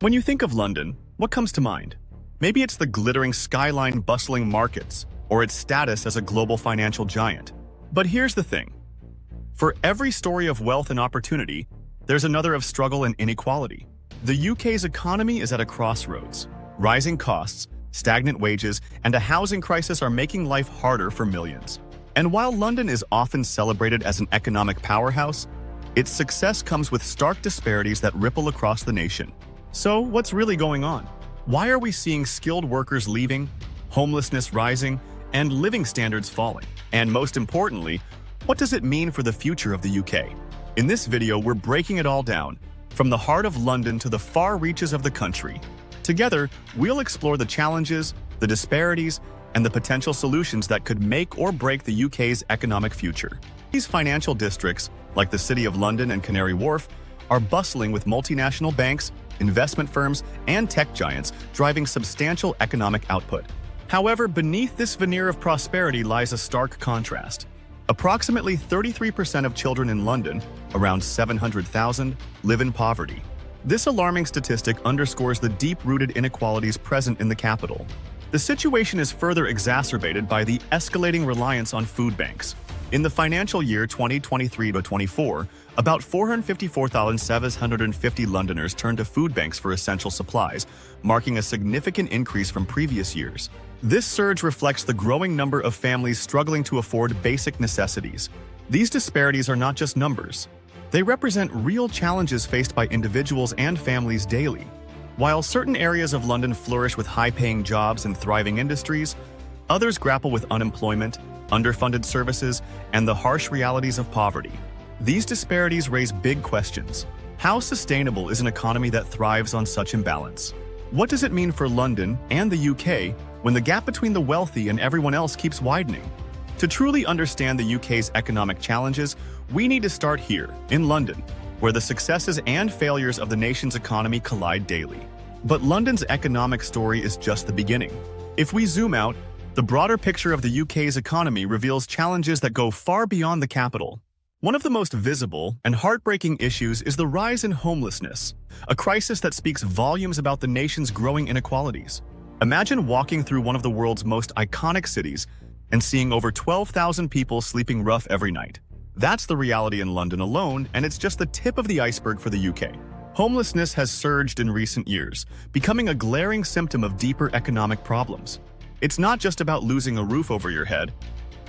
When you think of London, what comes to mind? Maybe it's the glittering skyline, bustling markets, or its status as a global financial giant. But here's the thing. For every story of wealth and opportunity, there's another of struggle and inequality. The UK's economy is at a crossroads. Rising costs, stagnant wages, and a housing crisis are making life harder for millions. And while London is often celebrated as an economic powerhouse, its success comes with stark disparities that ripple across the nation. So, what's really going on? Why are we seeing skilled workers leaving, homelessness rising, and living standards falling? And most importantly, what does it mean for the future of the UK? In this video, we're breaking it all down, from the heart of London to the far reaches of the country. Together, we'll explore the challenges, the disparities, and the potential solutions that could make or break the UK's economic future. These financial districts, like the City of London and Canary Wharf, are bustling with multinational banks, investment firms, and tech giants driving substantial economic output. However, beneath this veneer of prosperity lies a stark contrast. Approximately 33% of children in London, around 700,000, live in poverty. This alarming statistic underscores the deep-rooted inequalities present in the capital. The situation is further exacerbated by the escalating reliance on food banks. In the financial year 2023-24, about 454,750 Londoners turned to food banks for essential supplies, marking a significant increase from previous years. This surge reflects the growing number of families struggling to afford basic necessities. These disparities are not just numbers. They represent real challenges faced by individuals and families daily. While certain areas of London flourish with high-paying jobs and thriving industries, others grapple with unemployment, underfunded services, and the harsh realities of poverty. These disparities raise big questions. How sustainable is an economy that thrives on such imbalance? What does it mean for London and the UK when the gap between the wealthy and everyone else keeps widening? To truly understand the UK's economic challenges, we need to start here, in London, where the successes and failures of the nation's economy collide daily. But London's economic story is just the beginning. If we zoom out, the broader picture of the UK's economy reveals challenges that go far beyond the capital. One of the most visible and heartbreaking issues is the rise in homelessness, a crisis that speaks volumes about the nation's growing inequalities. Imagine walking through one of the world's most iconic cities and seeing over 12,000 people sleeping rough every night. That's the reality in London alone, and it's just the tip of the iceberg for the UK. Homelessness has surged in recent years, becoming a glaring symptom of deeper economic problems. It's not just about losing a roof over your head.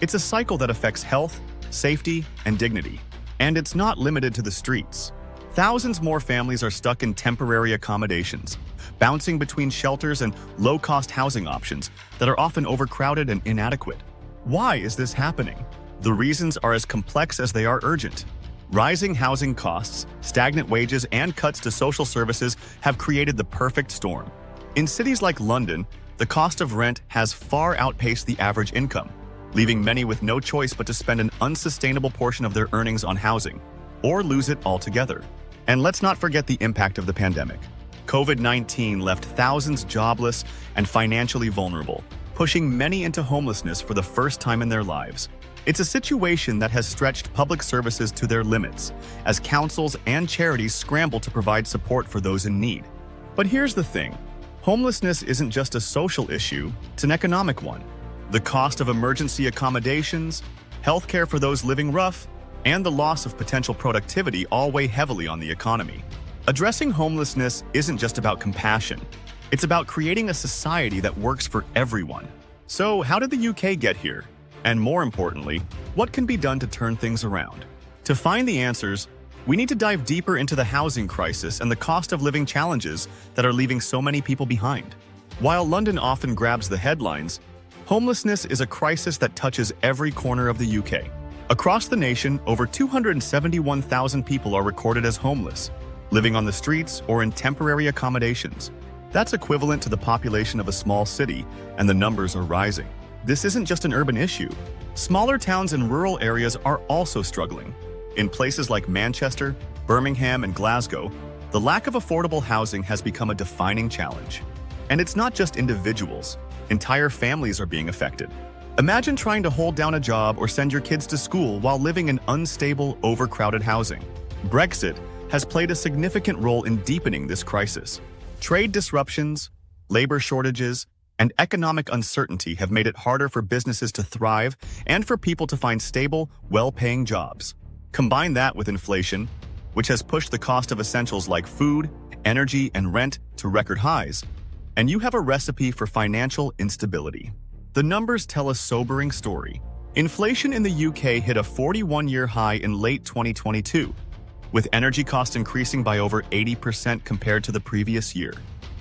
It's a cycle that affects health, safety, and dignity. And it's not limited to the streets. Thousands more families are stuck in temporary accommodations, bouncing between shelters and low-cost housing options that are often overcrowded and inadequate. Why is this happening? The reasons are as complex as they are urgent. Rising housing costs, stagnant wages, and cuts to social services have created the perfect storm. In cities like London, the cost of rent has far outpaced the average income, leaving many with no choice but to spend an unsustainable portion of their earnings on housing, or lose it altogether. And let's not forget the impact of the pandemic. COVID-19 left thousands jobless and financially vulnerable, pushing many into homelessness for the first time in their lives. It's a situation that has stretched public services to their limits, as councils and charities scramble to provide support for those in need. But here's the thing. Homelessness isn't just a social issue, it's an economic one. The cost of emergency accommodations, healthcare for those living rough, and the loss of potential productivity all weigh heavily on the economy. Addressing homelessness isn't just about compassion. It's about creating a society that works for everyone. So, how did the UK get here? And more importantly, what can be done to turn things around? To find the answers, we need to dive deeper into the housing crisis and the cost of living challenges that are leaving so many people behind. While London often grabs the headlines, homelessness is a crisis that touches every corner of the UK. Across the nation, over 271,000 people are recorded as homeless, living on the streets or in temporary accommodations. That's equivalent to the population of a small city, and the numbers are rising. This isn't just an urban issue. Smaller towns and rural areas are also struggling. In places like Manchester, Birmingham, and Glasgow, the lack of affordable housing has become a defining challenge. And it's not just individuals. Entire families are being affected. Imagine trying to hold down a job or send your kids to school while living in unstable, overcrowded housing. Brexit has played a significant role in deepening this crisis. Trade disruptions, labor shortages, and economic uncertainty have made it harder for businesses to thrive and for people to find stable, well-paying jobs. Combine that with inflation, which has pushed the cost of essentials like food, energy, and rent to record highs, and you have a recipe for financial instability. The numbers tell a sobering story. Inflation in the UK hit a 41-year high in late 2022, with energy costs increasing by over 80% compared to the previous year.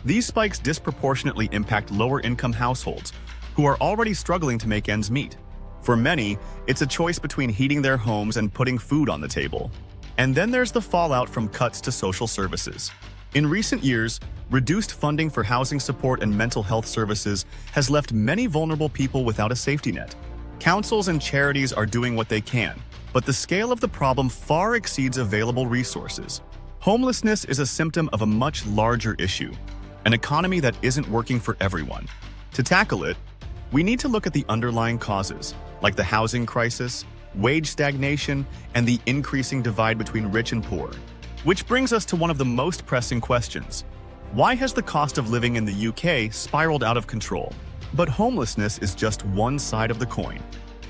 These spikes disproportionately impact lower-income households, who are already struggling to make ends meet. For many, it's a choice between heating their homes and putting food on the table. And then there's the fallout from cuts to social services. In recent years, reduced funding for housing support and mental health services has left many vulnerable people without a safety net. Councils and charities are doing what they can, but the scale of the problem far exceeds available resources. Homelessness is a symptom of a much larger issue, an economy that isn't working for everyone. To tackle it, we need to look at the underlying causes, like the housing crisis, wage stagnation, and the increasing divide between rich and poor. Which brings us to one of the most pressing questions. Why has the cost of living in the UK spiraled out of control? But homelessness is just one side of the coin.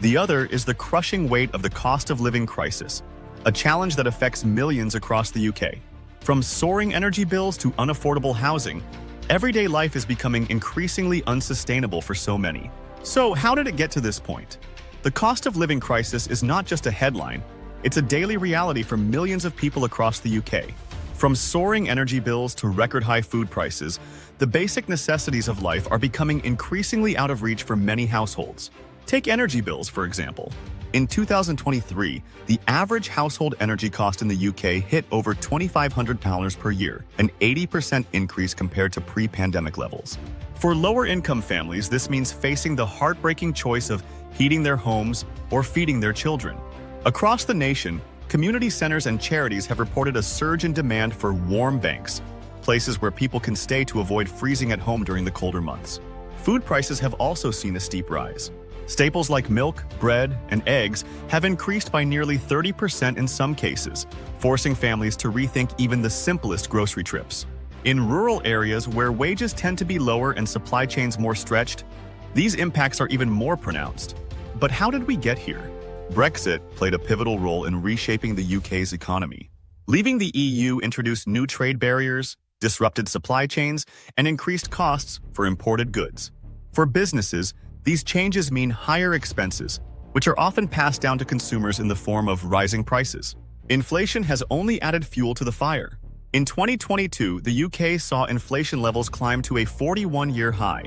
The other is the crushing weight of the cost of living crisis, a challenge that affects millions across the UK. From soaring energy bills to unaffordable housing, everyday life is becoming increasingly unsustainable for so many. So how did it get to this point? The cost of living crisis is not just a headline, it's a daily reality for millions of people across the UK. From soaring energy bills to record-high food prices, the basic necessities of life are becoming increasingly out of reach for many households. Take energy bills, for example. In 2023, the average household energy cost in the UK hit over £2,500 per year, an 80% increase compared to pre-pandemic levels. For lower-income families, this means facing the heartbreaking choice of heating their homes or feeding their children. Across the nation, community centers and charities have reported a surge in demand for warm banks, places where people can stay to avoid freezing at home during the colder months. Food prices have also seen a steep rise. Staples like milk, bread, and eggs have increased by nearly 30% in some cases, forcing families to rethink even the simplest grocery trips. In rural areas where wages tend to be lower and supply chains more stretched, these impacts are even more pronounced. But how did we get here? Brexit played a pivotal role in reshaping the UK's economy. Leaving the EU introduced new trade barriers, disrupted supply chains, and increased costs for imported goods. For businesses, these changes mean higher expenses, which are often passed down to consumers in the form of rising prices. Inflation has only added fuel to the fire. In 2022, the UK saw inflation levels climb to a 41-year high,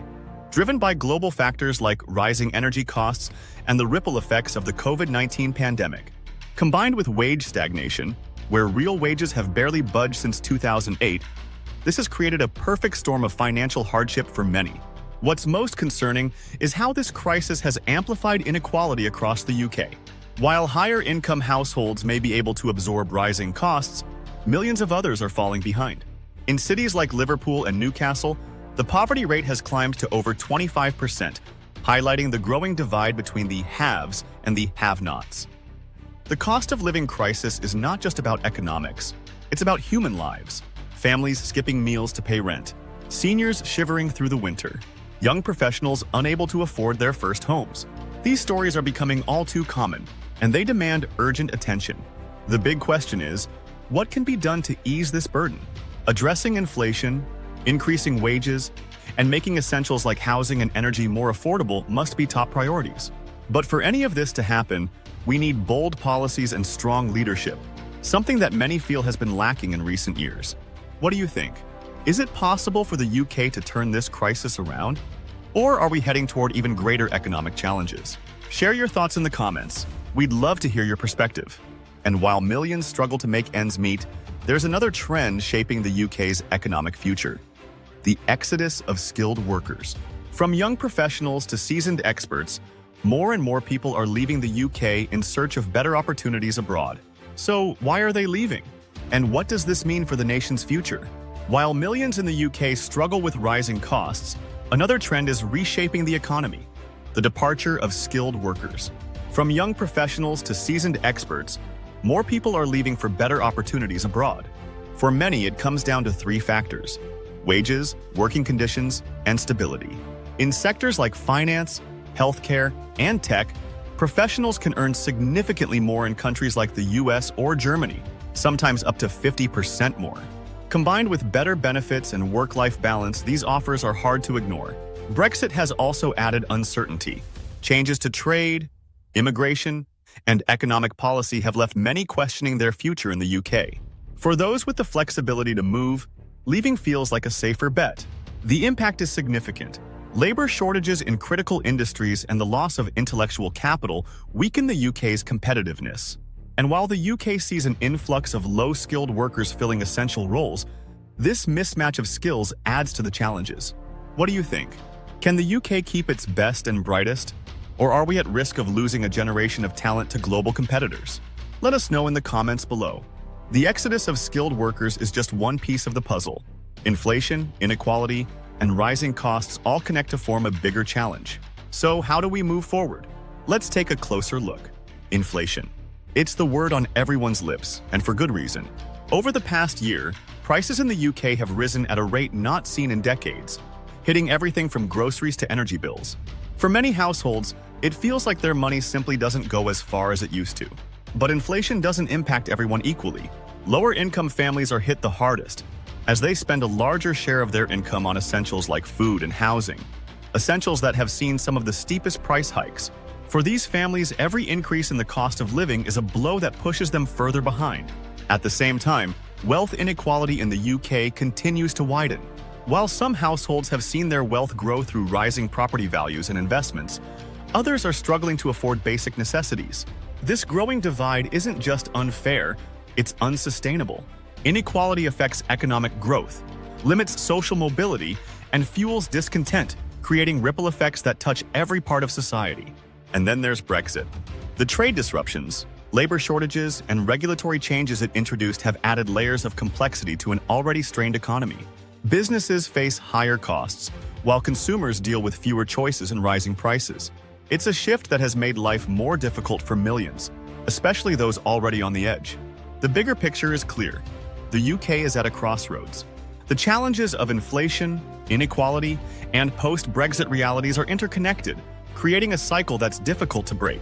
driven by global factors like rising energy costs and the ripple effects of the COVID-19 pandemic. Combined with wage stagnation, where real wages have barely budged since 2008, this has created a perfect storm of financial hardship for many. What's most concerning is how this crisis has amplified inequality across the UK. While higher-income households may be able to absorb rising costs, millions of others are falling behind. In cities like Liverpool and Newcastle, the poverty rate has climbed to over 25%, highlighting the growing divide between the haves and the have-nots. The cost of living crisis is not just about economics, it's about human lives. Families skipping meals to pay rent, seniors shivering through the winter, young professionals unable to afford their first homes. These stories are becoming all too common, and they demand urgent attention. The big question is, what can be done to ease this burden? Addressing inflation, increasing wages, and making essentials like housing and energy more affordable must be top priorities. But for any of this to happen, we need bold policies and strong leadership, something that many feel has been lacking in recent years. What do you think? Is it possible for the UK to turn this crisis around? Or are we heading toward even greater economic challenges? Share your thoughts in the comments. We'd love to hear your perspective. And while millions struggle to make ends meet, there's another trend shaping the UK's economic future: the exodus of skilled workers. From young professionals to seasoned experts, more and more people are leaving the UK in search of better opportunities abroad. So why are they leaving? And what does this mean for the nation's future? While millions in the UK struggle with rising costs, another trend is reshaping the economy: the departure of skilled workers. From young professionals to seasoned experts, more people are leaving for better opportunities abroad. For many, it comes down to three factors: wages, working conditions, and stability. In sectors like finance, healthcare, and tech, professionals can earn significantly more in countries like the US or Germany, sometimes up to 50% more. Combined with better benefits and work-life balance, these offers are hard to ignore. Brexit has also added uncertainty. Changes to trade, immigration, and economic policy have left many questioning their future in the UK. For those with the flexibility to move, leaving feels like a safer bet. The impact is significant. Labor shortages in critical industries and the loss of intellectual capital weaken the UK's competitiveness. And while the UK sees an influx of low-skilled workers filling essential roles, this mismatch of skills adds to the challenges. What do you think? Can the UK keep its best and brightest? Or are we at risk of losing a generation of talent to global competitors? Let us know in the comments below. The exodus of skilled workers is just one piece of the puzzle. Inflation, inequality, and rising costs all connect to form a bigger challenge. So how do we move forward? Let's take a closer look. Inflation. It's the word on everyone's lips, and for good reason. Over the past year, prices in the UK have risen at a rate not seen in decades, hitting everything from groceries to energy bills. For many households, it feels like their money simply doesn't go as far as it used to. But inflation doesn't impact everyone equally. Lower-income families are hit the hardest, as they spend a larger share of their income on essentials like food and housing, essentials that have seen some of the steepest price hikes. For these families, every increase in the cost of living is a blow that pushes them further behind. At the same time, wealth inequality in the UK continues to widen. While some households have seen their wealth grow through rising property values and investments, others are struggling to afford basic necessities. This growing divide isn't just unfair, it's unsustainable. Inequality affects economic growth, limits social mobility, and fuels discontent, creating ripple effects that touch every part of society. And then there's Brexit. The trade disruptions, labor shortages, and regulatory changes it introduced have added layers of complexity to an already strained economy. Businesses face higher costs, while consumers deal with fewer choices and rising prices. It's a shift that has made life more difficult for millions, especially those already on the edge. The bigger picture is clear. The UK is at a crossroads. The challenges of inflation, inequality, and post-Brexit realities are interconnected, creating a cycle that's difficult to break.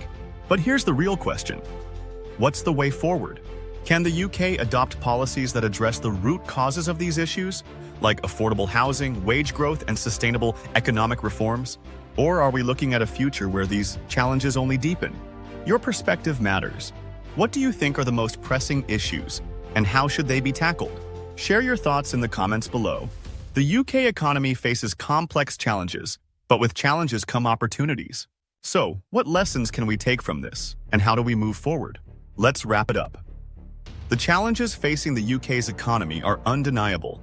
But here's the real question. What's the way forward? Can the UK adopt policies that address the root causes of these issues, like affordable housing, wage growth, and sustainable economic reforms? Or are we looking at a future where these challenges only deepen? Your perspective matters. What do you think are the most pressing issues, and how should they be tackled? Share your thoughts in the comments below. The UK economy faces complex challenges, but with challenges come opportunities. So, what lessons can we take from this, and how do we move forward? Let's wrap it up. The challenges facing the UK's economy are undeniable.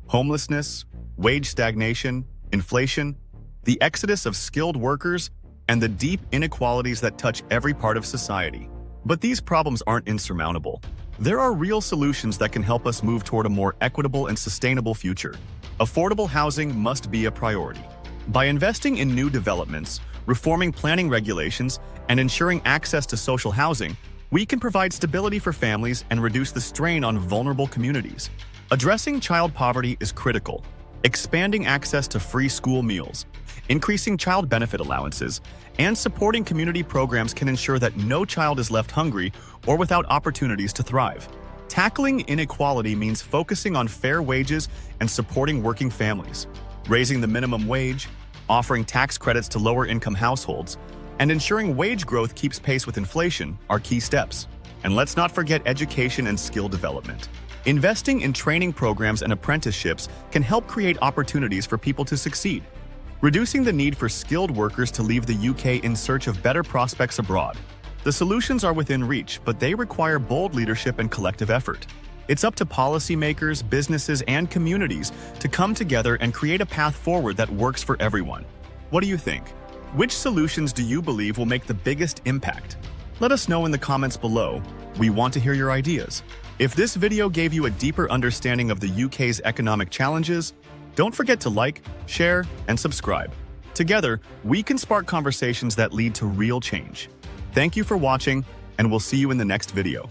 Homelessness, wage stagnation, inflation, the exodus of skilled workers, and the deep inequalities that touch every part of society. But these problems aren't insurmountable. There are real solutions that can help us move toward a more equitable and sustainable future. Affordable housing must be a priority. By investing in new developments, reforming planning regulations, and ensuring access to social housing, we can provide stability for families and reduce the strain on vulnerable communities. Addressing child poverty is critical. Expanding access to free school meals, increasing child benefit allowances, and supporting community programs can ensure that no child is left hungry or without opportunities to thrive. Tackling inequality means focusing on fair wages and supporting working families. Raising the minimum wage, offering tax credits to lower-income households, and ensuring wage growth keeps pace with inflation are key steps. And let's not forget education and skill development. Investing in training programs and apprenticeships can help create opportunities for people to succeed, reducing the need for skilled workers to leave the UK in search of better prospects abroad. The solutions are within reach, but they require bold leadership and collective effort. It's up to policymakers, businesses, and communities to come together and create a path forward that works for everyone. What do you think? Which solutions do you believe will make the biggest impact? Let us know in the comments below. We want to hear your ideas. If this video gave you a deeper understanding of the UK's economic challenges, don't forget to like, share, and subscribe. Together, we can spark conversations that lead to real change. Thank you for watching, and we'll see you in the next video.